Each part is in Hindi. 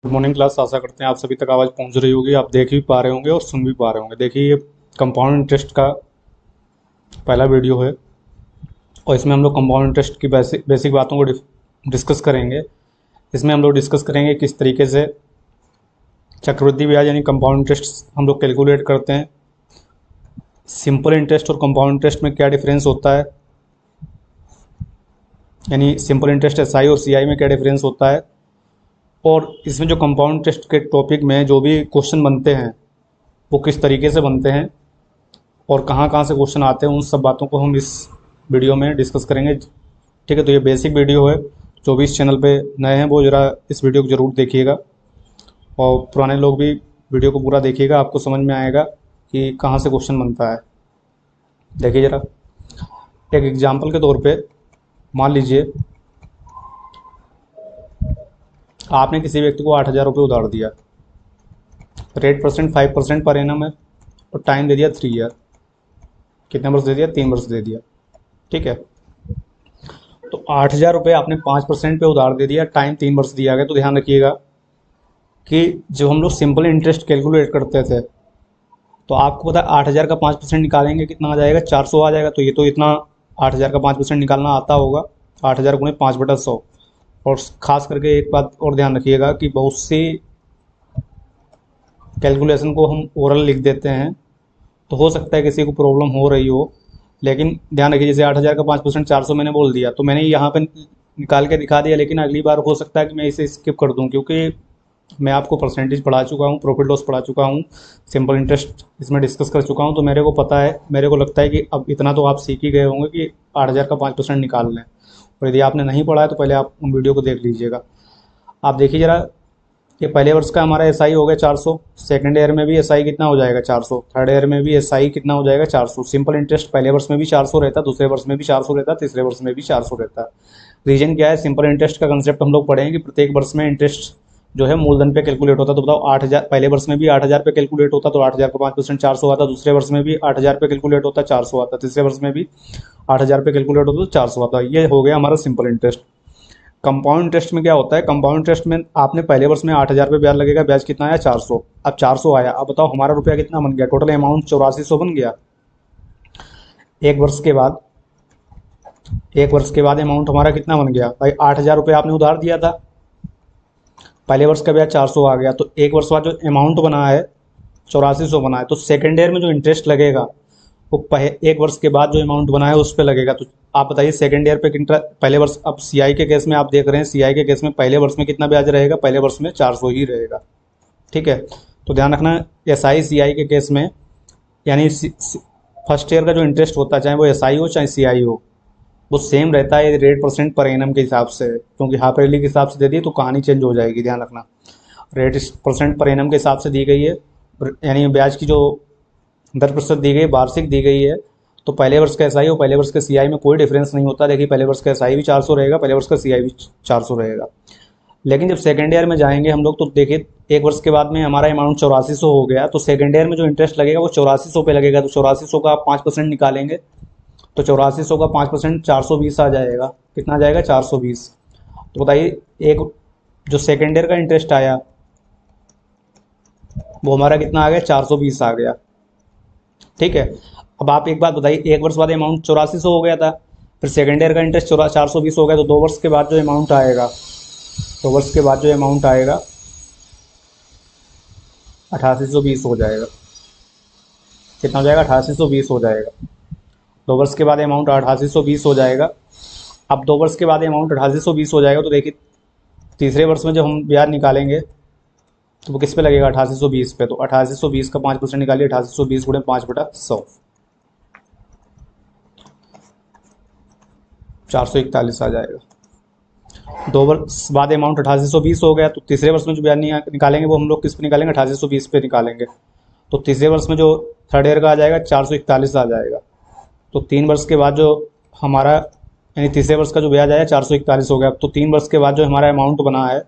Good morning class. आशा करते हैं आप सभी तक आवाज़ पहुंच रही होगी, आप देख भी पा रहे होंगे और सुन भी पा रहे होंगे। देखिए, ये कंपाउंड इंटरेस्ट का पहला वीडियो है और इसमें हम लोग कंपाउंड इंटरेस्ट की बेसिक बेसिक बातों को डिस्कस करेंगे। इसमें हम लोग डिस्कस करेंगे किस तरीके से चक्रवृद्धि ब्याज यानी कंपाउंड इंटरेस्ट हम लोग कैलकुलेट करते हैं, सिंपल इंटरेस्ट और कंपाउंड इंटरेस्ट में क्या डिफरेंस होता है, यानी सिंपल इंटरेस्ट एसआई और सीआई में क्या डिफरेंस होता है, और इसमें जो कंपाउंड इंटरेस्ट के टॉपिक में जो भी क्वेश्चन बनते हैं वो किस तरीके से बनते हैं और कहाँ कहाँ से क्वेश्चन आते हैं, उन सब बातों को हम इस वीडियो में डिस्कस करेंगे। ठीक है, तो ये बेसिक वीडियो है। जो भी इस चैनल पे नए हैं वो ज़रा इस वीडियो को ज़रूर देखिएगा और पुराने लोग भी वीडियो को पूरा देखिएगा, आपको समझ में आएगा कि कहाँ से क्वेश्चन बनता है। देखिए ज़रा, एक एग्जाम्पल के तौर पे मान लीजिए आपने किसी व्यक्ति को 8,000 रुपये उधार दिया। रेट परसेंट 5% पर एनम है और टाइम दे दिया 3 ईयर। कितने वर्ष दे दिया? 3 वर्ष दे दिया। ठीक है, तो 8,000 रुपये आपने 5% पे उधार दे दिया, टाइम 3 वर्ष दिया गया। तो ध्यान रखिएगा कि जब हम लोग सिंपल इंटरेस्ट कैलकुलेट करते थे तो आपको पता है 8,000 का 5% निकालेंगे कितना आ जाएगा? 400 आ जाएगा। तो ये तो इतना 8,000 का 5% निकालना आता होगा, 8,000 गुणे 5/100। और ख़ास करके एक बात और ध्यान रखिएगा कि बहुत सी कैलकुलेशन को हम ओरल लिख देते हैं, तो हो सकता है किसी को प्रॉब्लम हो रही हो, लेकिन ध्यान रखिए जैसे 8,000 का 5% 400 मैंने बोल दिया तो मैंने यहाँ पे निकाल के दिखा दिया, लेकिन अगली बार हो सकता है कि मैं इसे स्किप कर दूँ, क्योंकि मैं आपको परसेंटेज पढ़ा चुका हूँ, प्रॉफिट लॉस पढ़ा चुका हूँ, सिंपल इंटरेस्ट इसमें डिस्कस कर चुका हूँ। तो मेरे को पता है, मेरे को लगता है कि अब इतना तो आप सीख ही गए होंगे कि 8,000 का 5% निकाल लें। और यदि आपने नहीं पढ़ा है तो पहले आप उन वीडियो को देख लीजिएगा। आप देखिए ज़रा, ये पहले वर्ष का हमारा एसआई हो गया 400, सेकंड ईयर में भी एसआई कितना हो जाएगा? 400, थर्ड ईयर में भी एसआई कितना हो जाएगा? 400। सिंपल इंटरेस्ट पहले वर्ष में भी 400 रहता, दूसरे वर्ष में भी 400 रहता, तीसरे वर्ष में भी 400 रहता। रीजन क्या है? सिंपल इंटरेस्ट का कंसेप्ट हम लोग पढ़ेंगे कि प्रत्येक वर्ष में इंटरेस्ट जो है मूलधन पे कैलकुलेट होता। तो बताओ 8,000 पहले वर्ष में भी 8,000 पे कैलकुलेट होता तो 8,000 का 5% 400 आता, दूसरे वर्ष में भी 8,000 पे कैलकुलेट होता 400 आता, तीसरे वर्ष में भी 8,000 पे कैलकुलेट होता तो 400 आता। ये हो गया हमारा सिंपल इंटरेस्ट। कंपाउंड इंटरेस्ट में क्या होता है? कंपाउंड इंटरेस्ट में आपने पहले वर्ष में 8,000 पे ब्याज लगेगा, ब्याज कितना आया? 400। अब 400 आया, अब बताओ हमारा रुपया कितना बन गया? टोटल अमाउंट 8400 बन गया। एक वर्ष के बाद अमाउंट हमारा कितना बन गया भाई? 8,000 रुपये आपने उधार दिया था, पहले वर्ष का ब्याज 400 आ गया, तो एक वर्ष बाद जो अमाउंट बना है 8400 बना है। तो सेकेंड ईयर में जो इंटरेस्ट लगेगा वो एक वर्ष के बाद जो अमाउंट बना है उस पर लगेगा। तो आप बताइए सेकेंड ईयर पे पहले वर्ष, अब सीआई के केस में आप देख रहे हैं, सीआई के केस में पहले वर्ष में कितना ब्याज रहेगा? पहले वर्ष में 400 ही रहेगा। ठीक है, तो ध्यान रखना एसआई सीआई के केस में, यानी फर्स्ट ईयर का जो इंटरेस्ट होता है, चाहे वो एसआई हो चाहे सीआई हो, वो सेम रहता है रेट परसेंट पर एनम के हिसाब से। क्योंकि हाफ ईयरली के हिसाब से दे दी तो कहानी चेंज हो जाएगी। ध्यान रखना, रेट परसेंट पर एनम के हिसाब से दी गई है, यानी ब्याज की जो 10% दी गई, वार्षिक दी गई है। तो पहले वर्ष का एसआई और पहले वर्ष के सीआई में कोई डिफरेंस नहीं होता। देखिए पहले वर्ष का एसआई भी 400 रहेगा, पहले वर्ष का सीआई भी 400 रहेगा। लेकिन जब सेकेंड ईयर में जाएंगे हम लोग तो देखिए एक वर्ष के बाद में हमारा अमाउंट 8400 हो गया, तो सेकेंड ईयर में जो इंटरेस्ट लगेगा वो 8400 पे लगेगा। तो 8400 का आप 5% निकालेंगे तो 8400 का 5% 420 आ जाएगा। कितना आ जाएगा? 420। तो बताइए एक जो सेकेंड ईयर का इंटरेस्ट आया वो हमारा कितना आ गया? 420 आ गया। ठीक है, अब आप एक बात बताइए, एक वर्ष बाद अमाउंट 8400 हो गया था, फिर सेकेंड ईयर का इंटरेस्ट 420 हो गया, तो 2 वर्ष के बाद जो अमाउंट आएगा, 2 वर्ष के बाद जो अमाउंट आएगा 8820 हो जाएगा। कितना हो जाएगा? 8820 हो जाएगा। 2 वर्ष के बाद अमाउंट 8820 हो जाएगा। अब 2 वर्ष के बाद अमाउंट 8820 हो जाएगा, तो देखिए तीसरे वर्ष में जब हम ब्याज निकालेंगे तो वो किस पे लगेगा? 8820 पे। तो 8820 का 5% निकालिए, 8820 गुणे 5/100, 441 आ जाएगा। 2 वर्ष बाद अमाउंट 8820 हो गया, तो तीसरे वर्ष में जो ब्याज निकालेंगे वो हम लोग किस पे निकालेंगे? 8820 पे निकालेंगे। तो तीसरे वर्ष में जो थर्ड ईयर का आ जाएगा 441 आ जाएगा। तो 3 वर्ष के बाद जो हमारा, यानी तीसरे वर्ष का जो ब्याज आया 441 हो गया। तो 3 वर्ष के बाद जो हमारा अमाउंट बना है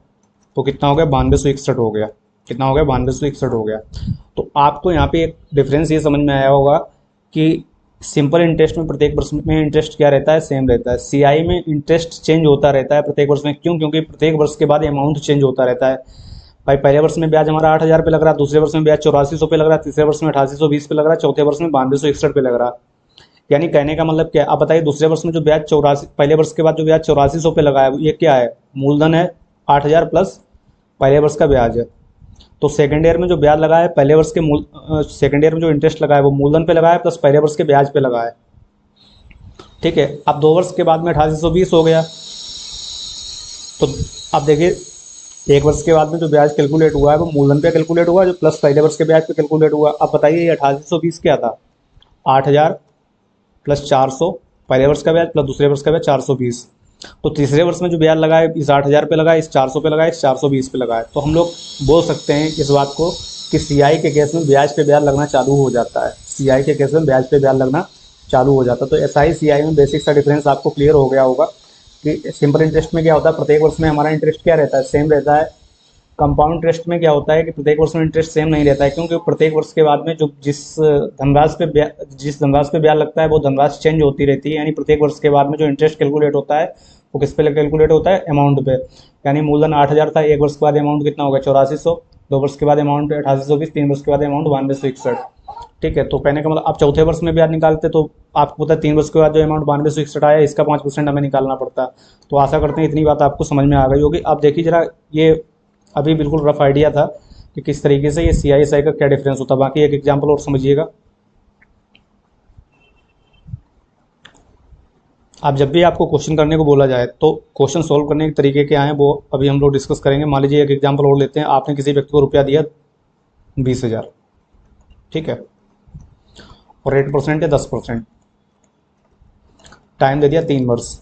तो कितना हो गया? 9261 हो गया। कितना हो गया? 9261 हो गया। तो आपको यहाँ पे एक डिफरेंस ये समझ में आया होगा कि सिंपल इंटरेस्ट में प्रत्येक वर्ष में इंटरेस्ट क्या रहता है? सेम रहता है। सीआई में इंटरेस्ट चेंज होता रहता है प्रत्येक वर्ष में। क्यों? क्योंकि प्रत्येक वर्ष के बाद अमाउंट चेंज होता रहता है। भाई पहले वर्ष में ब्याज हमारा 8,000 पे लग रहा है, दूसरे वर्ष में ब्याज 8400 पे लग रहा है, तीसरे वर्ष में 8820 पे लग रहा है, चौथे वर्ष में 9261 पे लग रहा है। यानी कहने का मतलब क्या है, आप बताइए दूसरे वर्ष में जो ब्याज 84, पहले वर्ष के बाद जो ब्याज 8400 पे लगा है ये क्या है, मूलधन है 8,000 प्लस पहले वर्ष का ब्याज है। तो सेकेंड ईयर में जो ब्याज लगा है पहले वर्ष के सेकेंड ईयर में जो इंटरेस्ट लगा है वो मूलधन पे लगा है प्लस पहले वर्ष के ब्याज पे लगा है। ठीक है, अब 2 वर्ष के बाद में 8820 हो गया। तो अब देखिए एक वर्ष के बाद में जो ब्याज कैलकुलेट हुआ है वो मूलधन पे कैलकुलेट हुआ जो प्लस पहले वर्ष के ब्याज पे कैलकुलेट हुआ। अब बताइए ये 8820 क्या था, 8,000 प्लस 400 पहले वर्ष का ब्याज प्लस दूसरे वर्ष का ब्याज 420। तो तीसरे वर्ष में जो ब्याज लगा है इस 8,000 पे लगा है, इस 400 पे लगा है, इस 420 पे लगा है। तो हम लोग बोल सकते हैं इस बात को कि सीआई के केस में ब्याज पे ब्याज लगना चालू हो जाता है, सीआई के केस में ब्याज पे ब्याज लगना चालू हो जाता है। तो ऐसा ही सीआई में बेसिक सा डिफरेंस आपको क्लियर हो गया होगा कि सिंपल इंटरेस्ट में क्या होता है, प्रत्येक वर्ष में हमारा इंटरेस्ट क्या रहता है, सेम रहता है। कंपाउंड इंटरेस्ट में क्या होता है कि प्रत्येक वर्ष में इंटरेस्ट सेम नहीं रहता है, क्योंकि प्रत्येक वर्ष के बाद में जो जिस धनराशि पे ब्याज लगता है वो धनराशि चेंज होती रहती है। यानी प्रत्येक वर्ष के बाद में जो इंटरेस्ट कैलकुलेट होता है वो किस पे कैलकुलेट होता है, अमाउंट पे। यानी मूलधन 8,000 था, एक वर्ष के बाद अमाउंट कितना होगा 8400, 2 वर्ष के बाद अमाउंट 8820, 3 वर्ष के बाद अमाउंट 9261। ठीक है, तो कहने का मतलब आप चौथे वर्ष में ब्याज निकालते तो आपको पता है 3 वर्ष के बाद जो अमाउंट 9261 आया इसका 5% हमें निकालना पड़ता। तो आशा करते हैं इतनी बात आपको समझ में आ गई होगी। अब देखिए जरा, ये अभी बिल्कुल रफ आइडिया था कि किस तरीके से ये CISI का क्या डिफरेंस होता है। बाकी एक एग्जाम्पल और समझिएगा। आप जब भी आपको क्वेश्चन करने को बोला जाए तो क्वेश्चन सोल्व करने के तरीके क्या हैं वो अभी हम लोग डिस्कस करेंगे। मान लीजिए एक एग्जाम्पल और लेते हैं, आपने किसी व्यक्ति को रुपया दिया 20,000, ठीक है, और रेट परसेंट है 10%, टाइम दे दिया 3 वर्ष।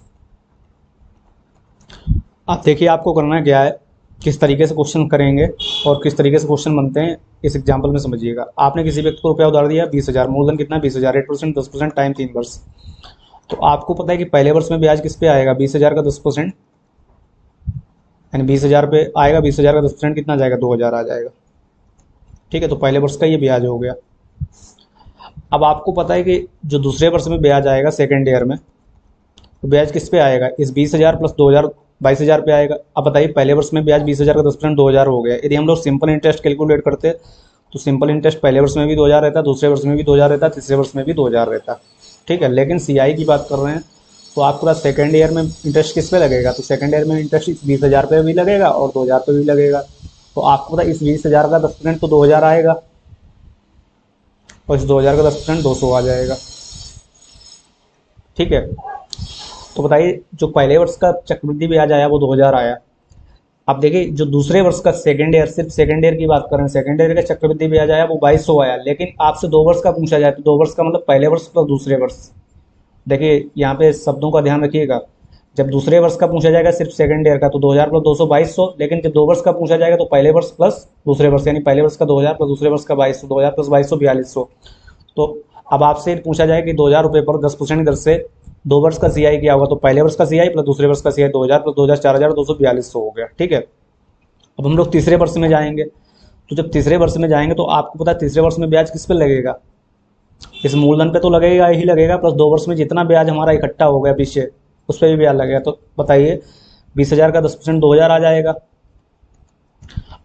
आप देखिए आपको करना क्या है, किस तरीके से क्वेश्चन करेंगे और किस तरीके से क्वेश्चन बनते हैं इस एग्जाम्पल में समझिएगा। आपने किसी व्यक्ति को रुपया उधार दिया 20,000, मूलधन कितना 20,000, रेट परसेंट 10%, टाइम 3 वर्ष। तो आपको पता है कि पहले वर्ष में ब्याज किस पे आएगा, 20,000 का 10%, यानी 20,000 पे आएगा, 20,000 का 10% कितना जाएगा, 2,000 आ जाएगा। ठीक है, तो पहले वर्ष का ये ब्याज हो गया। अब आपको पता है कि जो दूसरे वर्ष में ब्याज आएगा सेकेंड ईयर में, तो ब्याज किस पे आएगा, इस 20,000 प्लस 2,000 22,000 पे आएगा। अब बताइए पहले वर्ष में ब्याज 20,000 का 10% 2,000 हो गया। यदि हम लोग सिंपल इंटरेस्ट कैलकुलेट करते तो सिंपल इंटरेस्ट पहले वर्ष में भी 2,000 रहता, दूसरे वर्ष में भी 2,000 रहता, तीसरे वर्ष में भी 2,000 रहता। ठीक है, लेकिन सीआई की बात कर रहे हैं तो आपके पास सेकेंड ईयर में इंटरेस्ट किस पे लगेगा, तो सेकेंड ईयर में इंटरेस्ट इस 20,000 पे भी लगेगा और 2,000 पे भी लगेगा। तो आपको पता है इस 20,000 का 10% तो 2,000 आएगा और इस 2,000 का 10% 200 आ जाएगा। ठीक है, तो बताइए जो पहले वर्ष का चक्रवृद्धि ब्याज आया वो 2,000 आया। अब देखिए जो दूसरे वर्ष का सेकेंड ईयर, सिर्फ सेकेंड ईयर की बात करें, सेकेंड ईयर का चक्रवृद्धि ब्याज आया वो 2,200 आया। लेकिन आपसे 2 वर्ष का पूछा जाए तो 2 वर्ष का मतलब पहले वर्ष प्लस दूसरे वर्ष। देखिए यहाँ पे शब्दों का ध्यान रखिएगा, जब दूसरे वर्ष का पूछा जाएगा सिर्फ सेकेंड ईयर का तो 2,000 प्लस 200 2,200, लेकिन जब 2 वर्ष का पूछा जाएगा तो पहले वर्ष प्लस दूसरे वर्ष, यानी पहले वर्ष का 2,000 प्लस दूसरे वर्ष का 2,200, 2,000 प्लस 2,200 4,200। तो अब आपसे पूछा जाए कि 2,000 रुपये पर 10% दर से 2 वर्ष का सीआई क्या होगा, तो पहले वर्ष का सीआई प्लस दूसरे वर्ष का सीआई 2,000 प्लस 2,000 4,000 2,4,200 हो गया। ठीक है, अब हम लोग तीसरे वर्ष में जाएंगे, तो जब तीसरे वर्ष में जाएंगे तो आपको पता है तीसरे वर्ष में ब्याज किस पे लगेगा, इस मूलधन पे तो लगेगा ही लगेगा, प्लस 2 वर्ष में जितना ब्याज हमारा इकट्ठा हो गया पीछे उस पर भी ब्याज लगेगा। तो बताइए 20,000 का 10% 2,000 आ जाएगा।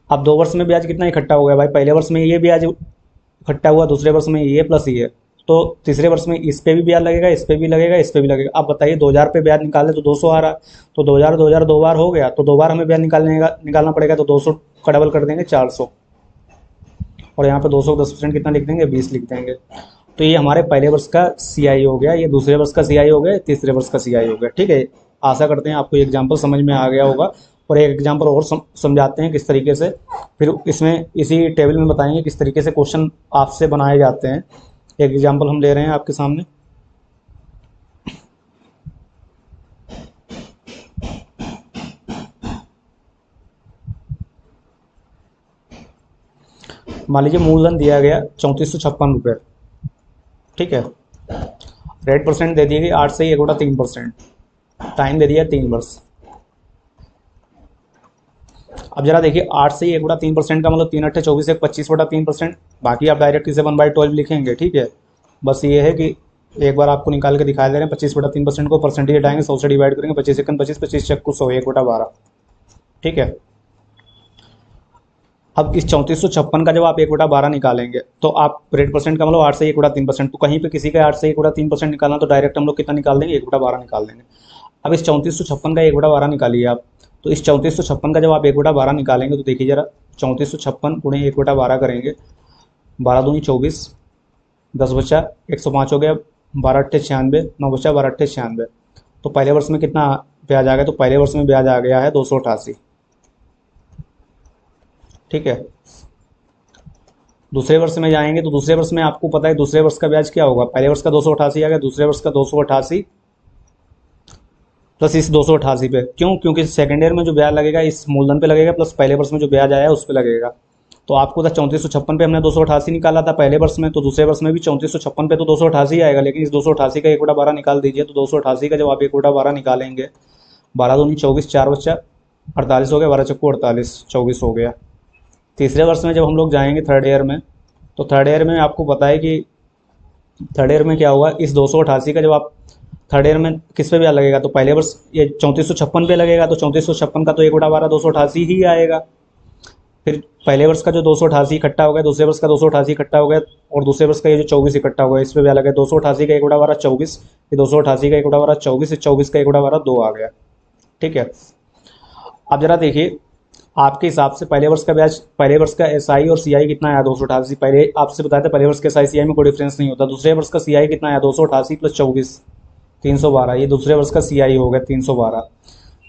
अब 2 वर्ष में ब्याज कितना इकट्ठा हो गया, भाई पहले वर्ष में ये ब्याज इकट्ठा हुआ, दूसरे वर्ष में ये प्लस ये, तो तीसरे वर्ष में इस पे भी ब्याज लगेगा, इस पे भी लगेगा, इस पे भी लगेगा। अब बताइए 2,000 पे ब्याज निकाले तो 200 आ रहा, तो 2,000 2,000 2 बार हो गया, तो 2 बार हमें ब्याज निकालना पड़ेगा, तो 200 का डबल कर देंगे 400, और यहाँ पे 200 का 10% कितना लिख देंगे, 20 लिख देंगे। तो ये हमारे पहले वर्ष का सीआई हो गया, ये दूसरे वर्ष का सीआई हो गया, तीसरे वर्ष का सीआई हो गया। ठीक है, आशा करते हैं आपको एग्जाम्पल समझ में आ गया होगा। और एक एग्जाम्पल और समझाते हैं किस तरीके से, फिर इसमें इसी टेबल में बताएंगे किस तरीके से क्वेश्चन आपसे बनाए जाते हैं। एक एग्जाम्पल हम ले रहे हैं आपके सामने। मान लीजिए मूलधन दिया गया 3456 रुपये, ठीक है, रेट परसेंट दे दिए गई 8 से 1/3%, टाइम दे दिया 3 वर्ष। अब जरा देखिए 8 से 1/3% का मतलब 3 अट्ठे 24 1 25/3%। बाकी आप डायरेक्ट इसे 1/12 लिखेंगे। ठीक है, बस ये है कि एक बार आपको निकाल के दिखा दे रहे हैं, 25/3% को परसेंटेज हटाएंगे, 100 से डिवाइड करेंगे, 25 1 25 25 चक्कू 100 1/12। ठीक है, अब इस 3456 का जब आप 1/12 निकालेंगे तो आप रेट परसेंट का मतलब 8 से 1/3%, तो कहीं पे किसी का 8 से 1/3% निकालना तो डायरेक्ट हम लोग कितना निकाल देंगे, 1/12 निकाल देंगे। अब इस 3456 का 1/12 निकालिए आप। तो इस 3456 का जब आप 1/12 निकालेंगे तो देखिए जरा, 3456 गुणे 1/12 करेंगे, 12×2 = 24, 10 बचा 105 हो गया, 12×8 = 96, 9 बचा 12×8 = 96। तो पहले वर्ष में कितना ब्याज आ गया, तो पहले वर्ष में ब्याज आ गया है 288। ठीक है। दूसरे वर्ष में जाएंगे तो दूसरे वर्ष में आपको पता है दूसरे वर्ष का ब्याज क्या होगा, पहले वर्ष का 288 आ गया, दूसरे वर्ष का 288 प्लस इस 288 पे। क्यों? क्योंकि सेकेंड ईयर में जो ब्याज लगेगा इस मूलधन पे लगेगा, प्लस पहले वर्ष में जो ब्याज आया है उस पे लगेगा। तो आपको था 3456 पे हमने 288 निकाला था पहले वर्ष में, तो दूसरे वर्ष में भी 3456 पे तो 288 आएगा, लेकिन इस 288 का 1/12 निकाल दीजिए। तो 288 का जब आप 1/12 निकालेंगे, 12×2 = 24, 4 बच्चा 48 हो गया, 12×4 = 48, 24 हो गया। तीसरे वर्ष में जब हम लोग जाएंगे थर्ड ईयर में, तो थर्ड ईयर में आपको पता है कि थर्ड ईयर में क्या होगा, इस 288 का जब आप थर्ड ईयर में किस पे ब्याज लगेगा, तो पहले वर्ष ये 3456 पे लगेगा, तो 3456 का तो 1/12 288 ही आएगा। फिर पहले वर्ष का जो 288 इकट्ठा हो गया, दूसरे वर्ष का 288 इकट्ठा हो गया, और दूसरे वर्ष का ये जो 24 इकट्ठा हो गया, इस पे ब्याज लगा 288 का 1/12 24, ये 288 का 1/12 24, 24 का 1/12 2 आ गया। ठीक है। अब जरा देखिए आपके हिसाब से पहले वर्ष का ब्याज, पहले वर्ष का एसआई और सीआई कितना आया 288, पहले आपसे बताया था पहले वर्ष के एसआई सीआई में कोई डिफरेंस नहीं होता। दूसरे वर्ष का सीआई कितना आया 288 + 24 312, ये दूसरे वर्ष का सीआई हो गया 312।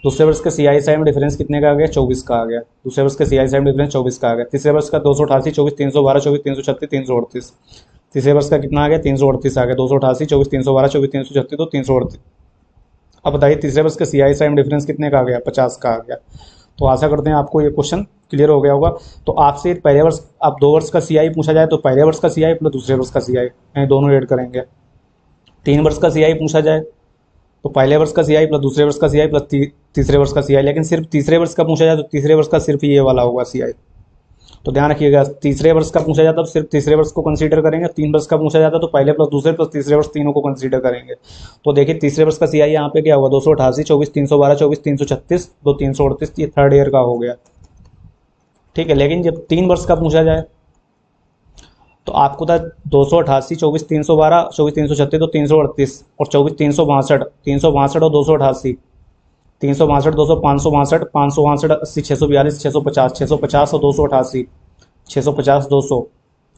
दूसरे वर्ष के सीआई साई में डिफरेंस कितने का आ गया, 24 का आ गया। दूसरे वर्ष के सीआई साई में डिफरेंस 24 का आ गया। तीसरे वर्ष का 288 24 312 24 336 338, तीसरे वर्ष का कितना आ गया 338 आ गया। 288 24 312 24 336 तो 338। अब बताइए तीसरे वर्ष के सीआई साई में डिफरेंस कितने का आ गया, 50 का आ गया। तो आशा करते हैं आपको ये क्वेश्चन क्लियर हो गया होगा। तो आपसे पहले वर्ष, अब 2 वर्ष का सीआई पूछा जाए तो पहले वर्ष का सीआई प्लस दूसरे वर्ष का सीआई यानी दोनों ऐड करेंगे। 3 वर्ष का सीआई पूछा जाए तो पहले वर्ष का सीआई प्लस दूसरे वर्ष का सीआई प्लस तीसरे वर्ष का सीआई, लेकिन सिर्फ तीसरे वर्ष का पूछा जाए तो तीसरे वर्ष का सिर्फ ये वाला होगा सीआई। तो ध्यान रखिएगा, तीसरे वर्ष का पूछा जाता तो सिर्फ तीसरे वर्ष को कंसीडर करेंगे, 3 वर्ष का पूछा जाता तो पहले प्लस दूसरे प्लस तीसरे वर्ष तीनों को कंसीडर करेंगे। तो देखिए तीसरे वर्ष का सीआई यहाँ पे क्या हुआ, 288 24 312 24 336 तो 338, ये थर्ड ईयर का हो गया। ठीक है। लेकिन जब 3 वर्ष का पूछा जाए तो आपको था 288 24 312 24 336 तो 338, और 24 362 362 और 288 362 200 562 562 80 642 650 650 और 288 650 200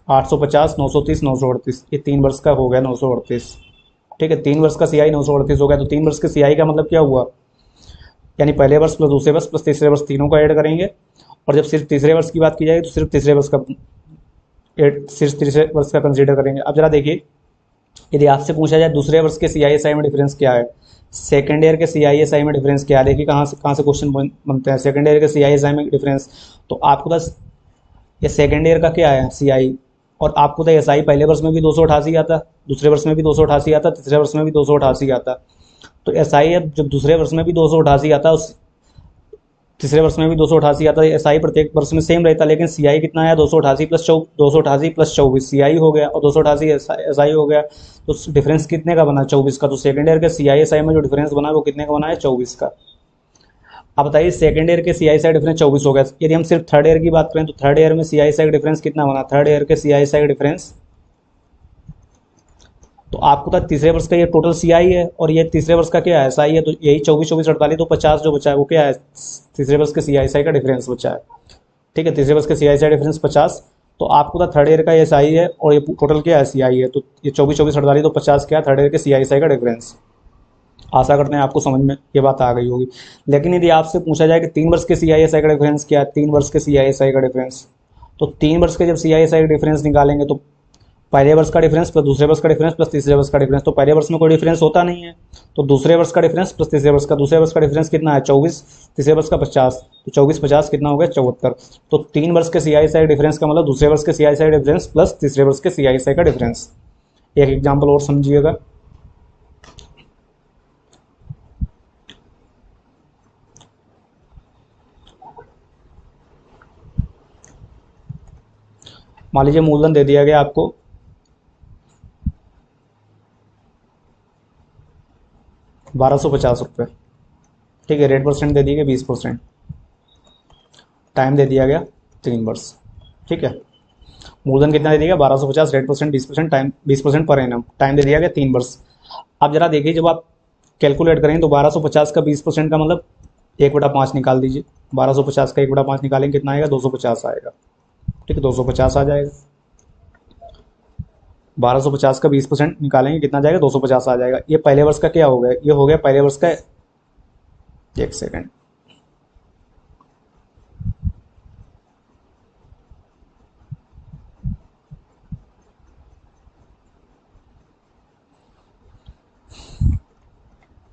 850 930 938, ये 3 वर्ष का हो गया 938। ठीक है। 3 वर्ष का सीआई 938 हो गया। तो 3 वर्ष के सीआई का मतलब क्या हुआ, यानी पहले वर्ष प्लस दूसरे वर्ष प्लस तीसरे वर्ष तीनों को ऐड करेंगे। और जब सिर्फ तीसरे वर्ष की बात की जाएगी तो सिर्फ तीसरे वर्ष का कंसीडर करेंगे। अब जरा देखिए, यदि आपसे पूछा जाए दूसरे वर्ष के सीआईएसआई में डिफरेंस क्या है, सेकेंड ईयर के सीआईएसआई में डिफरेंस क्या है, देखिए कहाँ से क्वेश्चन बनते हैं। सेकेंड ईयर के सीआईएसआई में डिफरेंस, तो आपको बस ये सेकेंड ईयर का क्या है सीआई, और आपको तो एसआई पहले वर्ष में भी 288 आता, दूसरे वर्ष में भी 288 आता, तीसरे वर्ष में भी 288 आता। तो एसआई अब जब दूसरे वर्ष में भी 288 आता, उस तीसरे वर्ष में भी 288 आता है, एसआई प्रत्येक वर्ष में सेम रहता, लेकिन सीआई कितना आया 288 + 24 सीआई हो गया और 288 एसआई हो गया। तो डिफरेंस कितने का बना, 24 का। तो सेकंड ईयर के सीआई एसआई में जो डिफरेंस बना है वो कितने का बना है, 24 का। अब बताइए सेकंड ईयर के सीआई एसआई डिफरेंस 24 हो गया। यदि हम सिर्फ थर्ड ईयर की बात करें तो थर्ड ईयर में सीआई एसआई डिफरेंस कितना बना, थर्ड ईयर के सीआई एसआई डिफरेंस, तो आपको था तीसरे वर्ष का ये टोटल सीआई है और ये तीसरे वर्ष का क्या है एसआई है, तो यही 24 24 48 तो 50 जो बचा है वो क्या है, तीसरे वर्ष के सीआईएसआई का डिफरेंस बचा है। ठीक है। तीसरे वर्ष के सीआईएसआई डिफरेंस 50, तो आपको था थर्ड ईयर का एसआई है और ये टोटल क्या है सीआई है, तो ये 24 24 48 तो 50 क्या है थर्ड ईयर के सीआईएसआई का डिफरेंस। आशा करते हैं आपको समझ में ये बात आ गई होगी। लेकिन यदि आपसे पूछा जाए कि 3 वर्ष के सीआईएसआई का डिफरेंस क्या है, 3 वर्ष के सीआईएसआई का डिफरेंस, तो 3 वर्ष के जब सीआईएसआई का डिफरेंस निकालेंगे तो पहले वर्ष का डिफरेंस प्लस दूसरे वर्ष का डिफरेंस प्लस तीसरे वर्ष का डिफरेंस, तो पहले वर्ष में कोई डिफरेंस होता नहीं है, तो दूसरे वर्ष का डिफरेंस प्लस तीसरे वर्ष का, दूसरे वर्ष का डिफरेंस कितना है 24, तीसरे वर्ष का 50, तो 24 50 कितना हो गया 74। तो 3 वर्ष के सीआईएसआई डिफरेंस का मतलब दूसरे वर्ष के सीआईएसआई डिफरेंस प्लस तीसरे वर्ष के सीआईएसआई का डिफरेंस। एक एग्जाम्पल और समझिएगा, मान लीजिए मूलधन दे दिया गया आपको 1250 रुपये। ठीक है। रेट परसेंट दे दिए गए 20%, टाइम दे दिया गया 3 वर्ष। ठीक है, मूलधन कितना दे दिया 1250, rate percent 20%, time 20% per annum, time दे दिया गया 3 वर्ष। अब जरा देखिए जब आप कैलकुलेट करेंगे तो 1250 का 20% का मतलब 1/5 निकाल दीजिए। 1250 का 1/5 निकालेंगे कितना आएगा, 250 आएगा। ठीक है, 250 आ जाएगा। 1250 का 20% निकालेंगे कितना जाएगा, 250 आ जाएगा। ये पहले वर्ष का क्या हो गया, ये हो गया पहले वर्ष का, एक सेकेंड,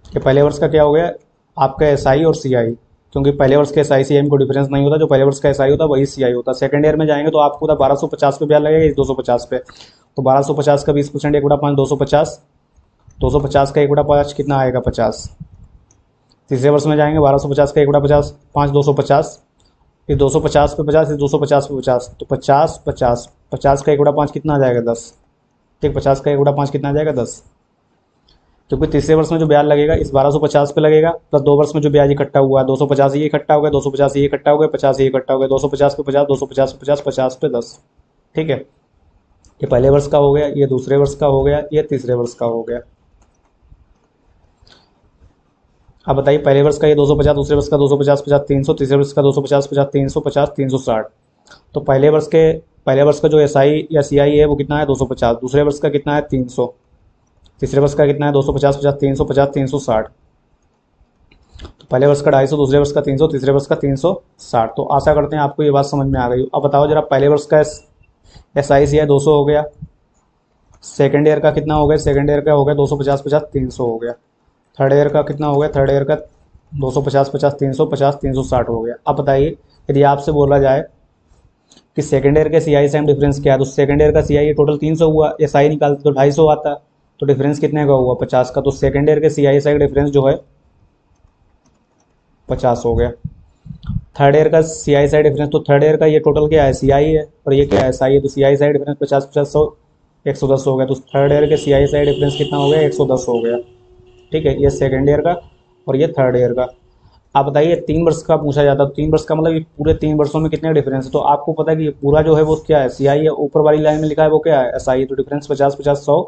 ये पहले वर्ष का क्या हो गया आपका एसआई और सीआई, क्योंकि पहले वर्ष के एसआई सीआई में कोई डिफरेंस नहीं होता, जो पहले वर्ष का एसआई होता है वही सीआई होता है। सेकंड ईयर में जाएंगे तो आपको 1250 पे ब्याज लगेगा, इस 250 पे, तो 1250 का 20% 1/5 250, 250 का 1/5 कितना आएगा 50। तीसरे वर्ष में जाएंगे 1250 का 1/50 5 250, फिर 250 पे 50, फिर 250 पे 50, तो 50 50 50 का 1/5 कितना आ जाएगा 10। ठीक, 50 का 1/5 कितना आ जाएगा 10, क्योंकि तीसरे वर्ष में जो ब्याज लगेगा इस 1250 पे लगेगा, प्लस 2 वर्ष में जो ब्याज इकट्ठा हुआ है 250 ये इकट्ठा हो गया, 250 ये इकट्ठा हो गया, 50 ये इकट्ठा हो गया, 250 पे 50, 250 पे 50, 50 पे 10। ठीक है, ये पहले वर्ष का हो गया, ये दूसरे वर्ष का हो गया, ये तीसरे वर्ष का हो गया। अब बताइए पहले वर्ष का ये 250, दूसरे वर्ष का 250 50 300, तीसरे वर्ष का 250 50 300 50 360। तो पहले वर्ष का जो एसआई या सीआई है वो कितना है 250, दूसरे वर्ष का कितना है 300, तीसरे वर्ष का कितना है 250 50 350 360। तो पहले वर्ष का 250, दूसरे वर्ष का 300, तीसरे वर्ष का 360। तो आशा करते हैं आपको ये बात समझ में आ गई। अब बताओ जरा पहले वर्ष का एसआई सीआई 200 हो गया, सेकेंड ईयर का कितना हो गया, सेकेंड ईयर का हो गया 250 50 300 हो गया, थर्ड ईयर का कितना हो गया, थर्ड ईयर का 250 50 300 50 360 हो गया। अब बताइए यदि आपसे बोला जाए कि सेकेंड ईयर के सीआई सेम डिफरेंस क्या है, तो सेकेंड ईयर का सीआई टोटल 300 हुआ, एसआई निकालते तो 250 आता, तो डिफरेंस कितने का हुआ 50 का। तो सेकेंड ईयर के सीआई एसआई का डिफरेंस जो है 50 हो गया। थर्ड ईयर का सीआई एसआई डिफरेंस, तो थर्ड ईयर का ये टोटल क्या है सीआई है और ये क्या है एसआई है, तो सीआई एसआई डिफरेंस 50 50 100 110 हो गया। तो थर्ड ईयर के सीआई एसआई डिफरेंस कितना हो गया 110 हो गया। ठीक है, ये सेकेंड ईयर का और ये थर्ड ईयर का। आप बताइए 3 वर्ष का पूछा जाता है, तो 3 वर्ष का मतलब ये पूरे 3 वर्षों में कितने डिफरेंस है, तो आपको पता है कि ये पूरा जो है वो क्या है सीआई है, ऊपर वाली लाइन में लिखा है वो क्या है एसआई है, तो डिफरेंस 50 50 100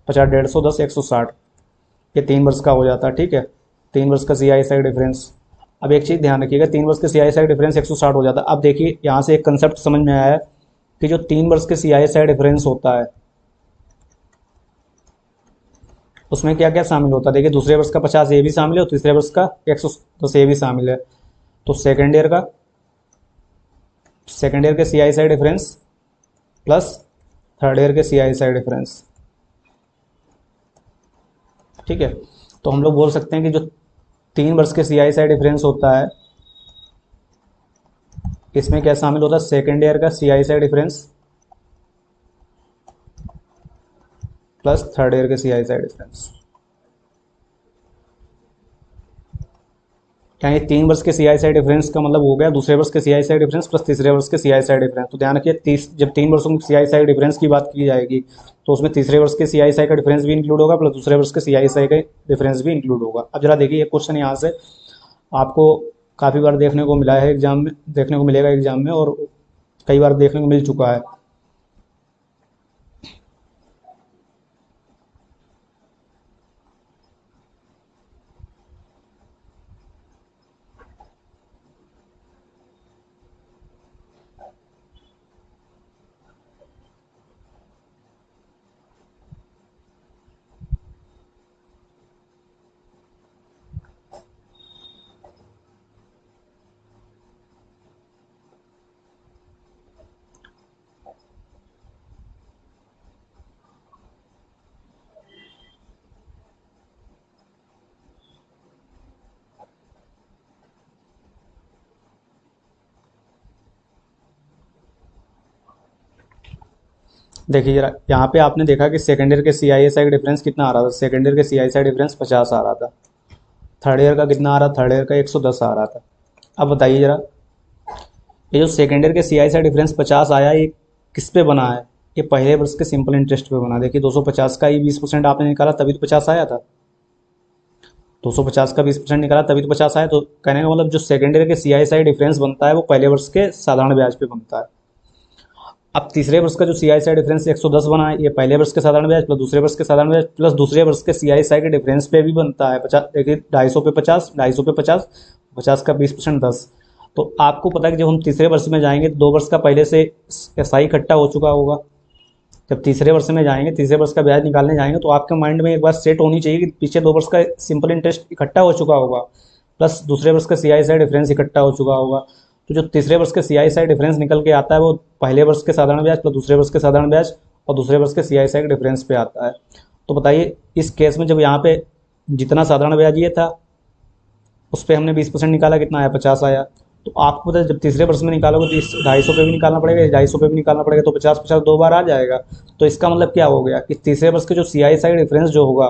50 150 10 160, ये 3 वर्ष का हो जाता है। ठीक है, 3 वर्ष का सीआई एसआई डिफरेंस। अब एक चीज़ ध्यान रखिएगा, 3 वर्ष के सीआई एसआई डिफरेंस 160 हो जाता है। अब देखिए यहाँ से एक कंसेप्ट समझ में आया है कि जो 3 वर्ष के सीआई एसआई डिफरेंस होता है उसमें क्या क्या शामिल होता है। देखिए दूसरे वर्ष का 50 ये भी शामिल है और तीसरे वर्ष का 110 ये भी शामिल है। तो सेकेंड ईयर के CI SI difference plus third year के सीआई एसआई डिफरेंस। ठीक है, तो हम लोग बोल सकते हैं कि जो 3 वर्ष के सीआई एसआई डिफरेंस होता है इसमें क्या शामिल होता है, सेकेंड ईयर का CI SI difference plus third year के सीआई एसआई डिफरेंस। यानी 3 वर्ष के सीआई एसआई डिफरेंस का मतलब हो गया दूसरे वर्ष के सीआई एसआई डिफरेंस प्लस तीसरे वर्ष के सीआई एसआई डिफरेंस। तो ध्यान रखिए जब 3 वर्षों के सीआई एसआई डिफरेंस की बात की जाएगी तो उसमें तीसरे वर्ष के सीआई एसआई का डिफरेंस भी इंक्लूड होगा प्लस दूसरे वर्ष के सीआई एसआई का डिफरेंस भी इंक्लूड होगा। अब जरा देखिए ये क्वेश्चन यहाँ से आपको काफ़ी बार देखने को मिला है एग्जाम में, देखने को मिलेगा एग्जाम में और कई बार देखने को मिल चुका है। देखिए जरा यहाँ पे आपने देखा कि सेकेंड ईयर के सी आई एस आई का डिफरेंस कितना आ रहा था, सेकेंड ईयर के सी आई एस आई डिफरेंस 50 आ रहा था। थर्ड ईयर का कितना आ रहा, थर्ड ईयर का 110 आ रहा था। अब बताइए जरा ये जो सेकेंड ईयर के सी आई एस आई डिफरेंस 50 आया ये किस पे बना है, ये पहले वर्ष के सिंपल इंटरेस्ट पे बना। देखिए 250 का ही 20% आपने निकाला तभी तो 50 आया था। 250 का 20% निकाला तभी तो 50 आया। तो कहने का मतलब जो सेकेंड ईयर के CISI डिफरेंस बनता है वो पहले वर्ष के साधारण ब्याज पे बनता है। अब तीसरे वर्ष का जो CISI डिफरेंस 110 बना है, ये पहले वर्ष के साधारण ब्याज प्लस दूसरे वर्ष के साधारण ब्याज प्लस दूसरे वर्ष के CISI के डिफरेंस पे भी बनता है। 50 देखिए, 250 पे 50, 250 पे 50, 50 का 20% 10। तो आपको पता है कि जब हम तीसरे वर्ष में जाएंगे तो 2 वर्ष का पहले से SI इकट्ठा हो चुका होगा। जब तीसरे वर्ष में जाएंगे, तीसरे वर्ष का ब्याज निकालने जाएंगे तो आपके माइंड में एक बात सेट होनी चाहिए कि पीछे 2 वर्ष का सिंपल इंटरेस्ट इकट्ठा हो चुका होगा प्लस दूसरे वर्ष का CISI डिफरेंस इकट्ठा हो चुका होगा। तो जो तीसरे वर्ष के CISI डिफरेंस निकल के आता है वो पहले वर्ष के साधारण ब्याज प्लस दूसरे वर्ष के साधारण ब्याज और दूसरे वर्ष के CISI के डिफरेंस पे आता है। तो बताइए, इस केस में जब यहाँ पे जितना साधारण ब्याज ये था उस पर हमने 20% निकाला, कितना आया? 50 आया। तो आपको पता है जब तीसरे वर्ष में निकालोगे तो 250 पे भी निकालना पड़ेगा, 250 पे भी निकालना पड़ेगा, तो 50 50 2 बार आ जाएगा। तो इसका मतलब क्या हो गया कि तीसरे वर्ष के जो CISI डिफरेंस जो होगा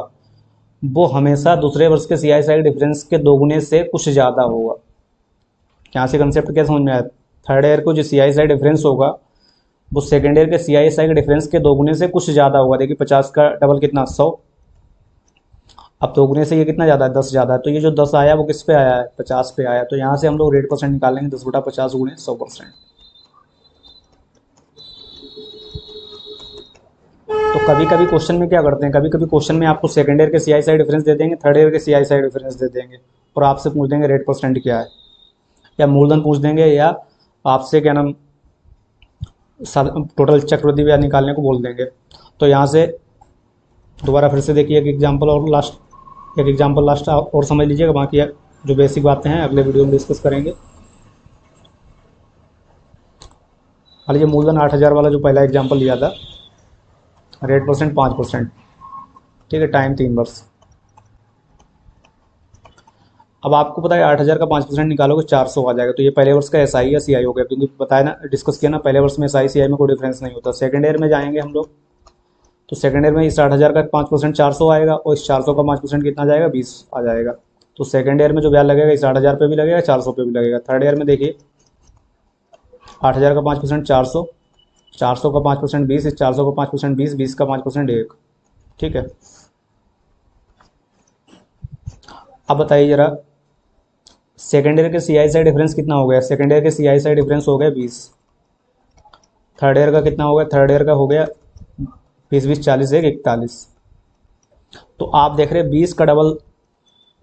वो हमेशा दूसरे वर्ष के CISI डिफरेंस के दोगुने से कुछ ज़्यादा होगा। यहाँ से कंसेप्ट क्या समझ में आया? थर्ड ईयर को जो CISI डिफरेंस होगा वो सेकेंड ईयर के CISI के डिफरेंस के दोगुने से कुछ ज़्यादा होगा। देखिए 50 का डबल कितना? 100। अब दोगुने से ये कितना ज़्यादा है? 10 ज़्यादा है। तो ये जो 10 आया वो किस पे आया है? 50 पे आया। तो यहाँ से हम लोग रेट परसेंट निकालेंगे 10/50 गुणे 100%। तो कभी कभी क्वेश्चन में क्या करते हैं, कभी कभी क्वेश्चन में आपको सेकेंड ईयर के CISI डिफरेंस दे देंगे, थर्ड ईयर के CISI डिफरेंस दे देंगे और आपसे पूछ देंगे रेट परसेंट क्या है, या मूलधन पूछ देंगे, या आपसे क्या नाम टोटल चक्रवृद्धि ब्याज निकालने को बोल देंगे। तो यहाँ से दोबारा फिर से देखिए एक एग्जांपल लास्ट और समझ लीजिएगा। बाकी जो बेसिक बातें हैं अगले वीडियो में डिस्कस करेंगे। मान लीजिए मूलधन 8000 वाला जो पहला एग्जांपल लिया था, रेट परसेंट 5%, ठीक है, टाइम 3 वर्ष। अब आपको पता है 8000 का 5% निकालोगे 400 आ जाएगा। तो ये पहले वर्ष का SI या CI हो गया, क्योंकि बताया ना, डिस्कस किया ना, पहले वर्ष में SI CI में कोई डिफरेंस नहीं होता। सेकेंड ईयर में जाएंगे हम लोग तो सेकेंड ईयर में इस 8000 का 5% 400 आएगा और इस 400 का 5% कितना जाएगा? 20 आ जाएगा। तो सेकेंड ईयर में जो ब्याज लगेगा इस 8000 पे भी लगेगा, 400 पे भी लगेगा। थर्ड ईयर में देखिए 8000 का 5% 400, 400 का 5% 20, इस 400 का 5% 20, 20 का 5% 1, ठीक है। अब बताइए जरा, सेकेंड ईयर के CISI डिफरेंस कितना हो गया? सेकेंड ईयर के CISI डिफरेंस हो गया 20। थर्ड ईयर का कितना हो गया? थर्ड ईयर का हो गया 20 20 40 1 41। तो आप देख रहे हैं 20 का डबल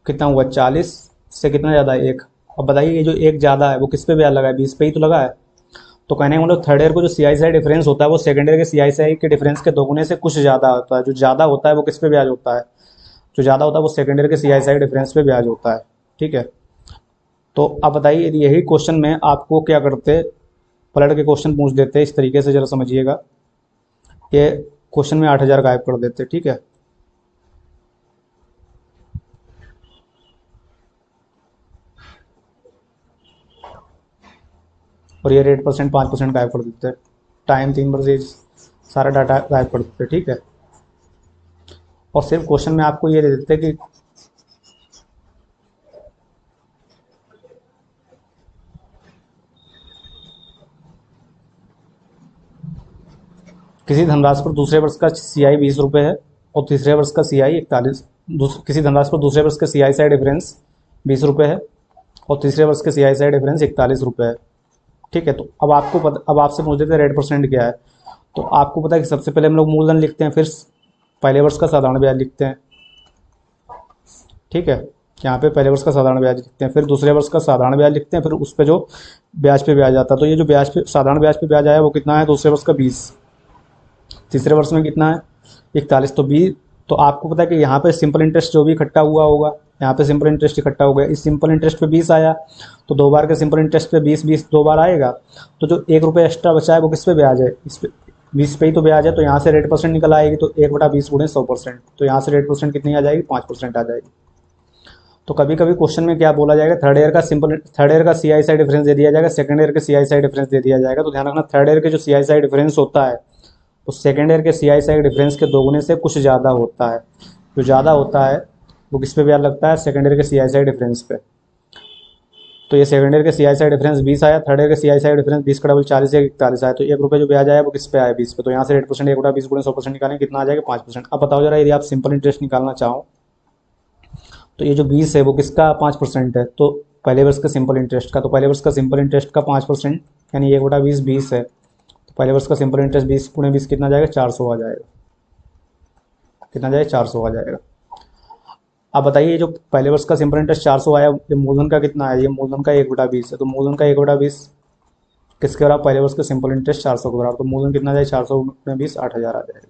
कितना हुआ? 40 से कितना ज़्यादा है? 1। अब बताइए ये जो 1 ज़्यादा है वो किस पे ब्याज लगा है? 20 पे ही तो लगा है। तो कहने का मतलब थर्ड ईयर को जो CISI डिफरेंस होता है वो सेकेंड ईयर के CISI के डिफरेंस के दोगुने से कुछ ज़्यादा होता है। जो ज़्यादा होता है वो किस पे ब्याज होता है? जो ज़्यादा होता है वो सेकेंड ईयर के CISI डिफरेंस पे ब्याज होता है, ठीक है। तो अब बताइए यही क्वेश्चन में आपको क्या करते, पलट के क्वेश्चन पूछ देते इस तरीके से, जरा समझिएगा कि क्वेश्चन में 8000 गायब कर देते, ठीक है। और ये रेट परसेंट 5% गायब कर देते, टाइम 3 वर्ष, सारा डाटा गायब कर देते, ठीक है। और सिर्फ क्वेश्चन में आपको ये दे देते कि किसी धनराशि पर दूसरे वर्ष का CI 20 रुपये है और तीसरे वर्ष का CI 41। किसी धनराशि पर दूसरे वर्ष का CISI डिफरेंस 20 रुपये है और तीसरे वर्ष के CISI डिफरेंस 41 रुपये है, ठीक है। तो अब अब आपसे पूछ देते हैं रेट परसेंट क्या है। तो आपको पता है कि सबसे पहले हम लोग मूलधन लिखते हैं, फिर पहले वर्ष का साधारण ब्याज लिखते हैं, ठीक है। यहाँ पे पहले वर्ष का साधारण ब्याज लिखते हैं, फिर दूसरे वर्ष का साधारण ब्याज लिखते हैं, फिर उस पर जो ब्याज पे ब्याज आता है। तो ये जो ब्याज पे साधारण ब्याज पे ब्याज आया वो कितना है? दूसरे वर्ष का 20, तीसरे वर्ष में कितना है? 41। तो 20, तो आपको पता है कि यहाँ पे सिंपल इंटरेस्ट जो भी इकट्ठा हुआ होगा, यहाँ पे सिंपल इंटरेस्ट इकट्ठा हो गया, इस सिंपल इंटरेस्ट पे 20 आया, तो 2 बार के सिंपल इंटरेस्ट पे 20 20 2 बार आएगा। तो जो 1 रुपये एक्स्ट्रा बचा है वो किस पे ब्याज है? इस पे 20 पे ही तो ब्याज है। तो यहाँ से रेट परसेंट निकल आएगी, तो 1/20 गुणे 100%। तो यहाँ से रेट परसेंट कितनी आ जाएगी? 5% आ जाएगी। तो कभी कभी क्वेश्चन में क्या बोला जाएगा, थर्ड ईयर का CISI डिफरेंस दे दिया जाएगा, सेकंड ईयर के CISI डिफरेंस दे दिया जाएगा। तो ध्यान रखना, थर्ड ईयर के जो CISI डिफरेंस होता है तो सेकेंड ईयर के CISI डिफरेंस के दोगुने से कुछ ज़्यादा होता है। जो ज़्यादा होता है वो किस पे ब्याज लगता है? सेकेंड ईयर के CISI डिफरेंस पे। तो ये सेकेंड ईयर के CISI डिफरेंस 20 आया, थर्ड ईयर के CISI डिफरेंस 20 का डबल 40 से 41 आया। तो 1 रुपये जो ब्याज आया वो किस पे आया? 20 पे। तो यहाँ से रेट परसेंट 1/20 गुणे 100% निकालेंगे, कितना आ जाएगा? 5%। अब बताओ जरा, यदि आप सिंपल इंटरेस्ट निकालना चाहो तो ये जो 20 है वो किसका 5% है, तो पहले वर्ष का सिंपल इंटरेस्ट का। तो पहले वर्ष का सिंपल इंटरेस्ट का 5% यानी 1/20 20 है। तो पहले वर्ष का सिंपल इंटरेस्ट 20 × 20 कितना जाएगा, 400 आ जाएगा। कितना जाएगा, 400 आ जाएगा। अब बताइए ये जो पहले वर्ष का सिंपल इंटरेस्ट 400 आया, ये मूलधन का कितना है, ये मूलधन का 1/20 है। तो मूलधन का 1/20 किसके बराबर, पहले वर्ष का सिंपल इंटरेस्ट 400 के बराबर। तो मूलधन कितना जाएगा, 400 × 20 8000 आ जाएगा।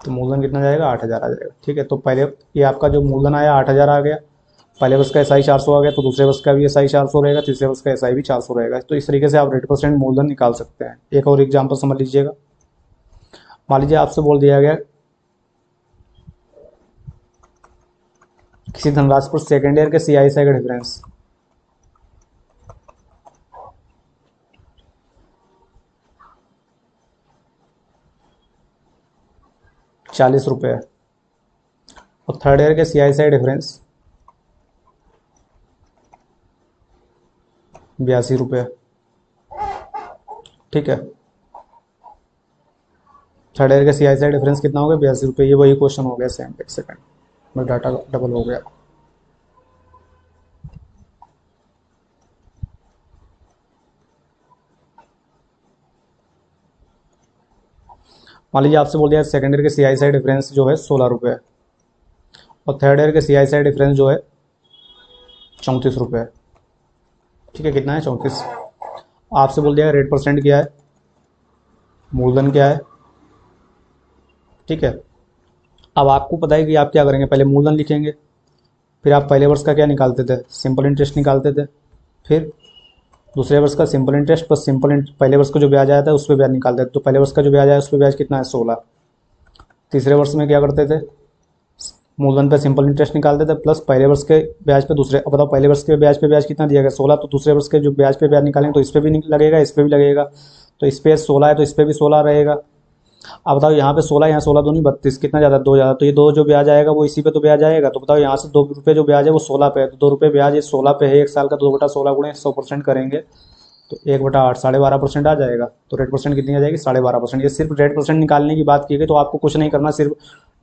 तो मूलधन कितना जाएगा, 8000 आ जाएगा। ठीक है, तो पहले ये आपका जो मूलधन आया 8000 आ गया, पहले वर्ष का एसआई 400 आ गया, तो दूसरे वर्ष का भी एसआई 400 रहेगा, तीसरे वर्ष का एसआई भी 400 रहेगा। तो इस तरीके से आप 8% मूलधन निकाल सकते हैं। एक और एग्जाम्पल समझ लीजिएगा। मान लीजिए आपसे बोल दिया गया किसी धनराशि पर सेकेंड ईयर के CISI का डिफरेंस 40 रुपये है और थर्ड ईयर के CISI डिफरेंस 82 रुपये। ठीक है, थर्ड ईयर के CISI डिफरेंस कितना हो गया, 82 रुपये। ये वही क्वेश्चन हो गया सेम। एक सेकंड में डाटा डबल हो गया। मान लीजिए आपसे बोल दिया सेकेंड ईयर के CISI डिफरेंस जो है 16 रुपये है और थर्ड ईयर के CISI डिफरेंस जो है 34 रुपये है। ठीक है, कितना है, 34। आपसे बोल दिया रेट परसेंट क्या है, मूलधन क्या है। ठीक है, अब आपको पता है कि आप क्या करेंगे, पहले मूलधन लिखेंगे, फिर आप पहले वर्ष का क्या निकालते थे, सिंपल इंटरेस्ट निकालते थे, फिर दूसरे वर्ष का सिंपल इंटरेस्ट प्लस पहले वर्ष का जो ब्याज आया था उस पर ब्याज निकालते थे। तो पहले वर्ष का जो ब्याज आया उस पर ब्याज कितना है, 16। तीसरे वर्ष में क्या करते थे, मूलधन पे सिंपल इंटरेस्ट निकालते थे प्लस पहले वर्ष के ब्याज पे दूसरे। अब बताओ पहले वर्ष के ब्याज पे ब्याज कितना दिया गया, 16। तो दूसरे वर्ष के जो ब्याज पे ब्याज निकालेंगे तो इस पर भी लगेगा, इस पर भी लगेगा। तो इस पर 16 है तो इस पर भी 16 रहेगा। अब बताओ यहाँ पे 16, यहाँ 16 दूनी 32, कितना ज़्यादा, 2 ज़्यादा। तो ये 2 जो ब्याज आएगा वो इसी पे तो ब्याज आएगा। तो बताओ यहाँ से 2 रुपये जो ब्याज है वो 16 पे है, तो 2 रुपये ब्याज ये 16 पे है। 1 साल का 2/16 गुणे 100% करेंगे तो 1/8 12.5% आ जाएगा। तो रेट परसेंट कितनी आ जाएगी, 12.5%। ये सिर्फ रेट परसेंट निकालने की बात की गई, तो आपको कुछ नहीं करना, सिर्फ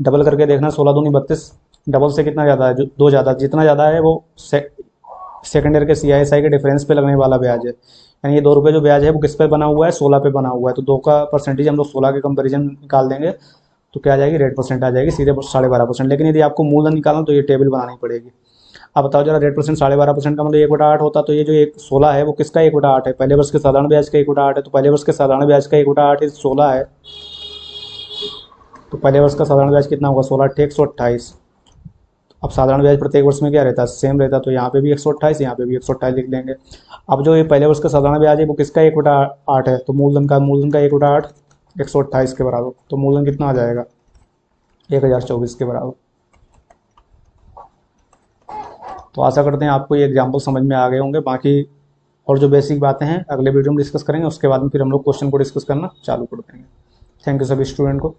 डबल करके देखना। 16 दूनी 32, डबल से कितना ज़्यादा है, 2 ज़्यादा। जितना ज़्यादा है वो सेकेंड ईयर के CISI के डिफरेंस पे लगने वाला ब्याज है। यानी ये 2 रुपये जो ब्याज है वो किस पे बना हुआ है, 16 पे बना हुआ है। तो 2 का परसेंटेज हम लोग 16 के कंपेरिजन निकाल देंगे तो क्या आ जाएगी, रेट परसेंट आ जाएगी सीधे 12.5%। लेकिन यदि आपको मूलधन निकालना तो ये टेबल बनानी पड़ेगी। अब बताओ जरा, रेट परसेंट 12.5% का मतलब 1/8 होता, तो ये जो 16 है वो किसका 1/8 है, पहले वर्ष के साधारण ब्याज का 1/8 है। तो पहले वर्ष के साधारण ब्याज का 1/8 16 है, तो पहले वर्ष का साधारण ब्याज कितना होगा, 16 × 128। अब साधारण ब्याज प्रत्येक वर्ष में क्या रहता है, सेम रहता है। तो यहाँ पे भी 128, यहाँ पे भी 128 लिख देंगे। अब जो ये पहले वर्ष का साधारण ब्याज है वो किसका 1/8 है, तो मूलधन का 1/8 128 के बराबर। तो मूलधन कितना आ जाएगा, 1024 के बराबर। तो आशा करते हैं आपको ये एग्जाम्पल समझ में आ गए होंगे। बाकी और जो बेसिक बातें हैं अगले वीडियो में डिस्कस करेंगे, उसके बाद में फिर हम लोग क्वेश्चन को डिस्कस करना चालू कर देंगे। थैंक यू सभी स्टूडेंट को।